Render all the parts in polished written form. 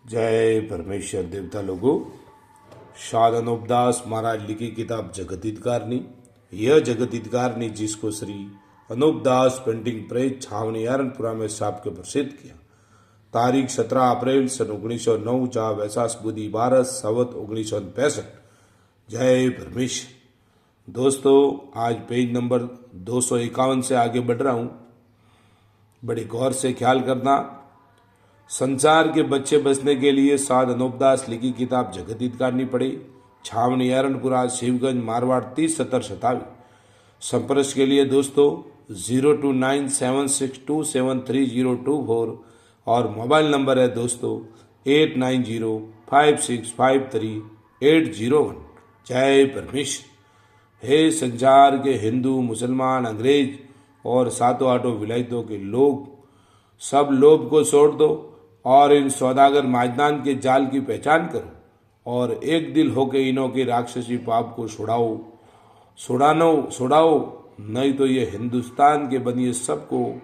जय परमेश्वर देवता लोगों। शाद अनूपदास महाराज लिखी किताब जगत हितकारनी। यह जगत हितकारनी जिसको श्री अनूपदास पेंटिंग प्रेस छावनी एरनपुरा में छाप के प्रसिद्ध किया। तारीख 17 अप्रैल सन 1909 चा वैसाख बुधी 12 संवत 1965। जय परमेश्वर। दोस्तों, आज पेज नंबर 251 से आगे बढ़ रहा हूँ। बड़े गौर से ख्याल करना। संसार के बच्चे बचने के लिए साध अनूपदास लिखी किताब जगत हितकारनी पढ़े। छावनी एरनपुरा शिवगंज मारवाड़ 307027। संपर्क के लिए दोस्तों 029762730024 और मोबाइल नंबर है दोस्तों 8905653801। जय परमेश्वर। हे संसार के हिंदू, मुसलमान, अंग्रेज और सातों आठों विलायतों के लोग, सब लोभ को छोड़ दो और इन सौदागर माजदान के जाल की पहचान करो और एक दिल होके इनों के राक्षसी पाप को छुड़ाओ, नहीं तो ये हिंदुस्तान के बनिए सबको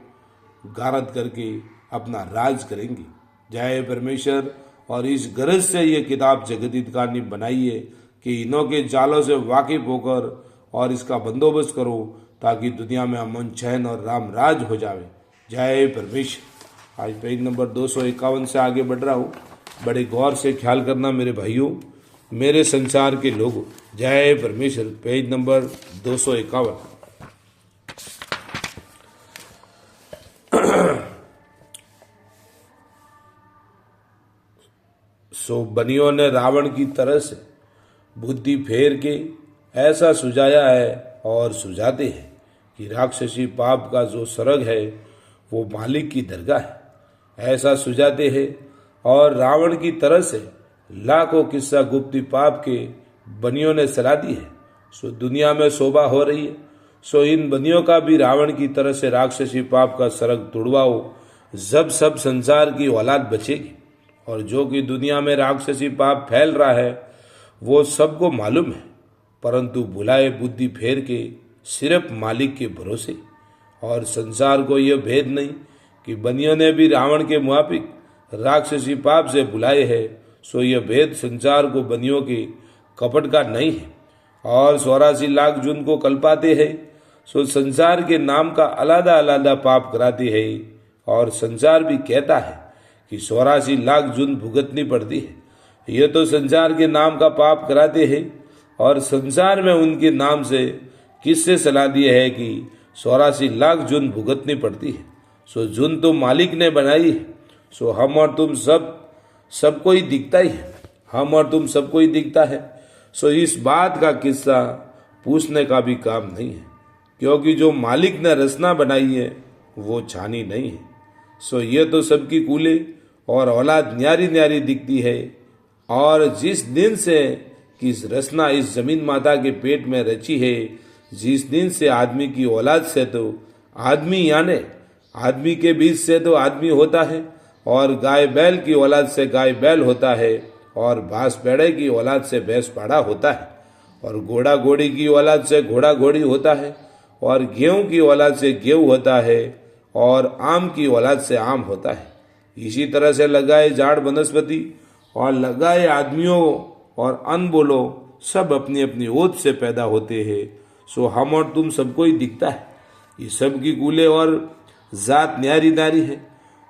गारद करके अपना राज करेंगे। जय परमेश्वर। और इस गरज से ये किताब जगत हितकारनी बनाई है कि इनों के जालों से वाकिफ होकर और इसका बंदोबस्त करो ताकि दुनिया में अमन चैन और राम राज हो जावे। जय परमेश्वर। आज पेज नंबर 251 से आगे बढ़ रहा हूँ। बड़े गौर से ख्याल करना मेरे भाइयों, मेरे संसार के लोगों। जय परमेश्वर। Page number 251। सो बनियों ने रावण की तरह से बुद्धि फेर के ऐसा सुझाया है और सुझाते हैं कि राक्षसी पाप का जो सरग है वो मालिक की दरगाह है, ऐसा सुझाते हैं। और रावण की तरह से लाखों किस्सा गुप्ती पाप के बनियों ने सलाह दी है। सो दुनिया में शोभा हो रही है। सो इन बनियों का भी रावण की तरह से राक्षसी पाप का सरग तुड़वाओ, जब सब संसार की औलाद बचेगी। और जो कि दुनिया में राक्षसी पाप फैल रहा है वो सबको मालूम है, परंतु भुलाए बुद्धि फेर के सिर्फ मालिक के भरोसे। और संसार को यह भेद नहीं कि बनियों ने भी रावण के मुआफिक राक्षसी पाप से बुलाए है। सो यह भेद संसार को बनियों के कपट का नहीं है और 84 लाख जून को कल्पाते हैं। सो संसार के नाम का अलग अलग पाप कराते हैं और संसार भी कहता है कि 84 लाख जून भुगतनी पड़ती है। यह तो संसार के नाम का पाप कराते हैं और संसार में उनके नाम से किससे सलाह दिए है कि 84 लाख जून भुगतनी पड़ती है। सो जून तो मालिक ने बनाई है। सो हम और तुम सबको ही दिखता ही है। हम और तुम सबको ही दिखता है। सो इस बात का किस्सा पूछने का भी काम नहीं है, क्योंकि जो मालिक ने रचना बनाई है वो छानी नहीं है। सो ये तो सबकी कूले और औलाद न्यारी न्यारी दिखती है। और जिस दिन से कि रचना इस जमीन माता के पेट में रची है, जिस दिन से आदमी की औलाद से तो आदमी यानी आदमी के बीच से तो आदमी होता है, और गाय बैल की औलाद से गाय बैल होता है, और भैंस पेड़े की औलाद से भैंस पाड़ा होता है, और घोड़ा घोड़ी की औलाद से घोड़ा घोड़ी होता है, और गेहूं की औलाद से गेहूं होता है, और आम की औलाद से आम होता है। इसी तरह से लगाए झाड़ वनस्पति और लगाए आदमियों और अनबोलो सब अपनी अपनी ओत से पैदा होते हैं। सो हम और तुम सबको ही दिखता है। ये सब की कूले और जात न्यारी नारी है।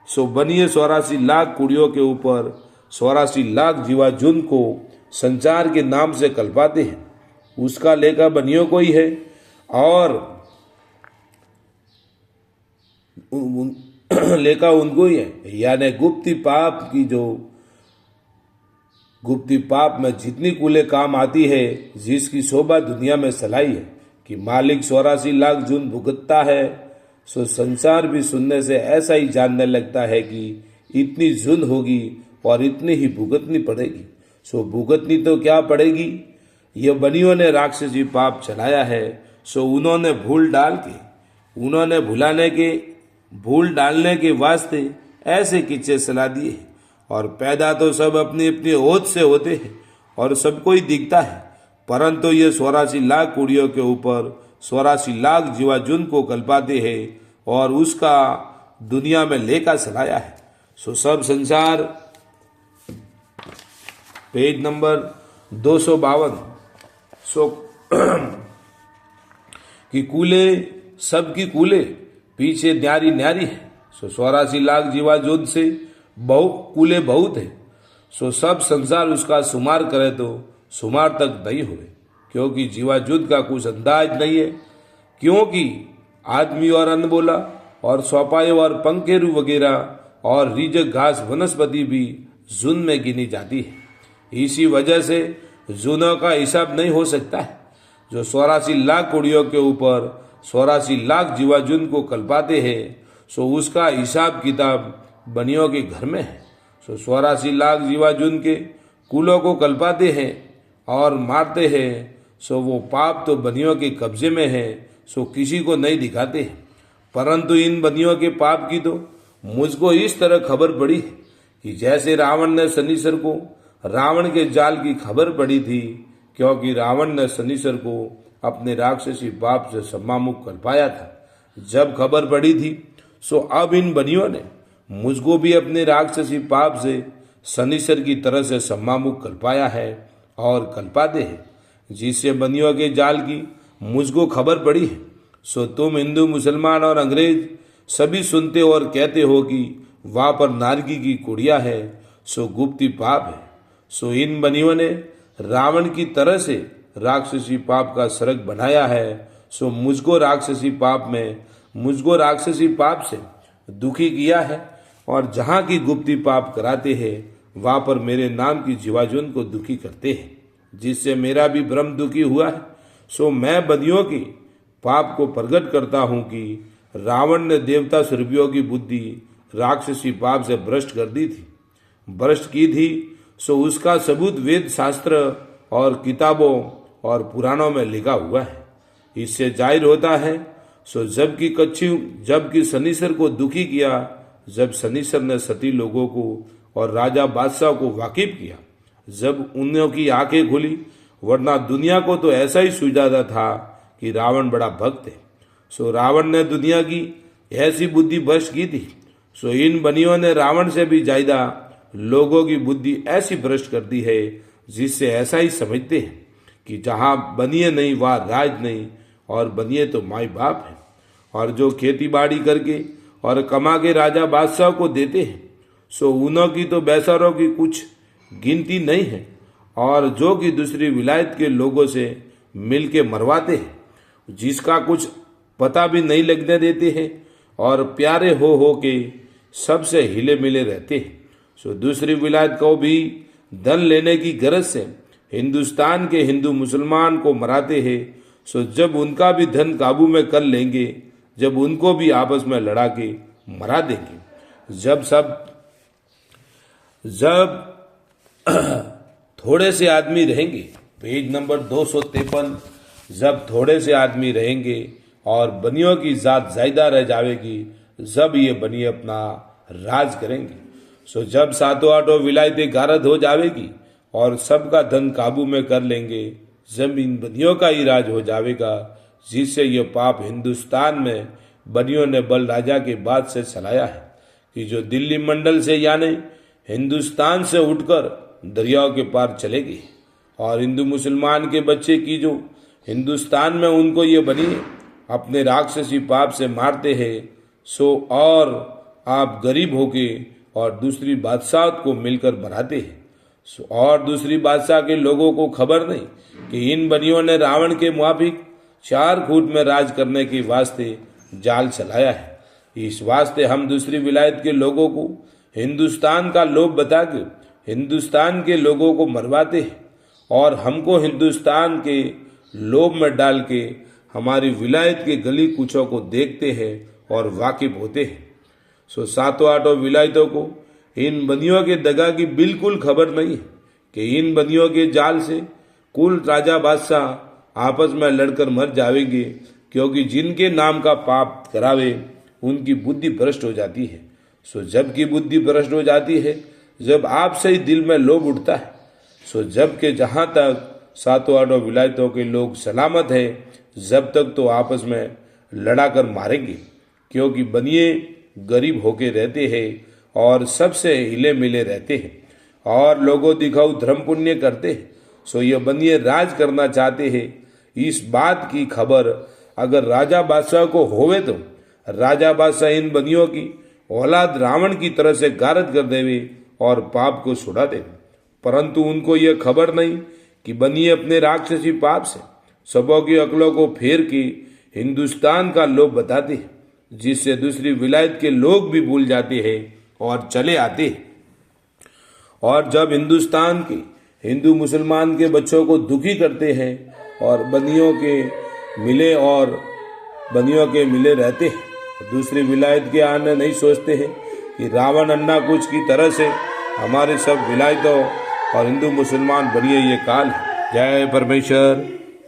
सो बनिए 84 लाख कुड़ियों के ऊपर 84 लाख जीवा जुन को संचार के नाम से कल्पाते हैं। उसका लेखा बनियों को ही है और लेखा उनको ही है। यानी गुप्ती पाप में जितनी कूले काम आती है, जिसकी शोभा दुनिया में सलाई है कि मालिक 84 लाख जून भुगतता है। सो संसार भी सुनने से ऐसा ही जानने लगता है कि इतनी जून होगी और इतनी ही भुगतनी पड़ेगी। सो भुगतनी तो क्या पड़ेगी, ये बनियों ने राक्षसी पाप चलाया है। सो उन्होंने भूल डालने के वास्ते ऐसे किस्से सलाह दिए हैं। और पैदा तो सब अपनी अपनी ओत से होते हैं और सबको ही दिखता है, परंतु ये 84 लाख कुड़ियों के ऊपर 84 लाख जीवाजुन को कल्पाते हैं और उसका दुनिया में लेकर चलाया है। सो सब संसार पेज नंबर 252। सो कि कूले सबकी कूले पीछे न्यारी न्यारी है। सो 84 लाख जीवा युद्ध से कूले बहुत है। सो सब संसार उसका शुमार करे तो शुमार तक नहीं हुए, क्योंकि जीवा युद्ध का कुछ अंदाज नहीं है। क्योंकि आदमी और अनबोला और सौपाए और पंखेरु वगैरह और रीजक घास वनस्पति भी जुन में गिनी जाती है। इसी वजह से जुनों का हिसाब नहीं हो सकता है। जो 84 लाख कुड़ियों के ऊपर 84 लाख जीवा जुन को कल्पाते हैं, सो उसका हिसाब किताब बनियों के घर में है। सो 84 लाख जीवा जुन के कुलों को कल्पाते हैं और मारते हैं। सो वो पाप तो बनियों के कब्जे में है, सो किसी को नहीं दिखाते हैं। परंतु इन बनियों के पाप की तो मुझको इस तरह खबर पड़ी है कि जैसे रावण ने शनिश्चर को रावण के जाल की खबर पड़ी थी, क्योंकि रावण ने शनिश्चर को अपने राक्षसी पाप से सम्मामुख कर पाया था। जब खबर पड़ी थी, सो अब इन बनियों ने मुझको भी अपने राक्षसी पाप से शनिश्चर की तरह से सम्मामुख कर पाया है और कल्पाते हैं, जिससे बनियों के जाल की मुझको खबर पड़ी है। सो तुम हिंदू, मुसलमान और अंग्रेज सभी सुनते और कहते हो कि वहाँ पर नारगी की कुड़िया है, सो गुप्ती पाप है। सो इन बनियों ने रावण की तरह से राक्षसी पाप का सरक बनाया है। सो मुझको राक्षसी पाप से दुखी किया है, और जहाँ की गुप्ती पाप कराते हैं वहाँ पर मेरे नाम की जीवाजुन को दुखी करते हैं, जिससे मेरा भी ब्रह्म दुखी हुआ है। सो मैं बदियों की पाप को प्रकट करता हूँ कि रावण ने देवता स्वरूपियों की बुद्धि राक्षसी पाप से भ्रष्ट की थी। सो उसका सबूत वेद शास्त्र और किताबों और पुराणों में लिखा हुआ है। इससे जाहिर होता है, सो जबकि शनिश्चर को दुखी किया, जब शनिश्चर ने सती लोगों को और राजा बादशाह को वाकिफ किया, जब उन्हों की आंखें खुली, वरना दुनिया को तो ऐसा ही सूझाता था कि रावण बड़ा भक्त है। सो रावण ने दुनिया की ऐसी बुद्धि भ्रष्ट की थी। सो इन बनियों ने रावण से भी ज्यादा लोगों की बुद्धि ऐसी भ्रष्ट कर दी है, जिससे ऐसा ही समझते हैं कि जहाँ बनिए नहीं वहाँ राज नहीं, और बनिए तो माई बाप है। और जो खेती बाड़ी करके और कमा के राजा बादशाह को देते हैं, सो उन्हों की तो बेसरों की कुछ गिनती नहीं है, और जो कि दूसरी विलायत के लोगों से मिल के मरवाते हैं, जिसका कुछ पता भी नहीं लगने देते हैं, और प्यारे हो के सबसे हिले मिले रहते हैं। सो दूसरी विलायत को भी धन लेने की गरज से हिंदुस्तान के हिंदू मुसलमान को मराते हैं। सो जब उनका भी धन काबू में कर लेंगे, जब उनको भी आपस में लड़ा के मरा देंगे, जब थोड़े से आदमी रहेंगे, पेज नंबर 253, जब थोड़े से आदमी रहेंगे और बनियों की जात ज्यादा रह जाएगी, जब ये बनिए अपना राज करेंगे। सो जब सातों आठों विलायतें गारद हो जाएगी और सबका धन काबू में कर लेंगे, जब इन बनियों का ही राज हो जाएगा, जिससे ये पाप हिंदुस्तान में बनियों ने बल राजा के बाद से चलाया है कि जो दिल्ली मंडल से यानी हिंदुस्तान से उठकर दरियाओं के पार चलेगी, और हिंदू मुसलमान के बच्चे की जो हिंदुस्तान में उनको ये बनी अपने राक्षसी पाप से मारते हैं। सो और आप गरीब होके और दूसरी बादशाह को मिलकर मराते हैं। सो और दूसरी बादशाह के लोगों को खबर नहीं कि इन बनियों ने रावण के मुआफिक 4 फुट में राज करने के वास्ते जाल चलाया है। इस वास्ते हम दूसरी विलायत के लोगों को हिंदुस्तान का लोभ बता के हिंदुस्तान के लोगों को मरवाते हैं, और हमको हिंदुस्तान के लोभ में डाल के हमारी विलायत के गली कूचों को देखते हैं और वाकिफ होते हैं। सो सातों आठों विलायतों को इन बनियों के दगा की बिल्कुल खबर नहीं है कि इन बनियों के जाल से कुल राजा बादशाह आपस में लड़कर मर जाएंगे, क्योंकि जिनके नाम का पाप करावे उनकी बुद्धि भ्रष्ट हो जाती है। सो जबकि बुद्धि भ्रष्ट हो जाती है, जब आपसे ही दिल में लोभ उठता है, सो जबकि जहाँ तक सातों आठों विलायतों के लोग सलामत है, जब तक तो आपस में लड़ा कर मारेंगे, क्योंकि बनिए गरीब होके रहते हैं और सबसे हिले मिले रहते हैं। और लोगों दिखाऊ धर्म पुण्य करते हैं, सो ये बनिए राज करना चाहते हैं। इस बात की खबर अगर राजा बादशाह को होवे तो राजा बादशाह इन बनियों की औलाद रावण की तरह से गारद कर देवे और पाप को छुड़ा देवे। परंतु उनको यह खबर नहीं कि बनिए अपने राक्षसी पाप से सबों की अकलों को फेर के हिंदुस्तान का लोभ बताते हैं, जिससे दूसरी विलायत के लोग भी भूल जाते हैं और चले आते हैं। और जब हिंदुस्तान के हिंदू मुसलमान के बच्चों को दुखी करते हैं और बनियों के मिले रहते हैं, दूसरी विलायत के आने नहीं सोचते हैं कि रावण अन्ना कुछ की तरह से हमारे सब विलायतों और हिंदू मुसलमान बनिए ये काल है। जय परमेश्वर,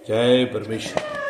जय परमेश्वर।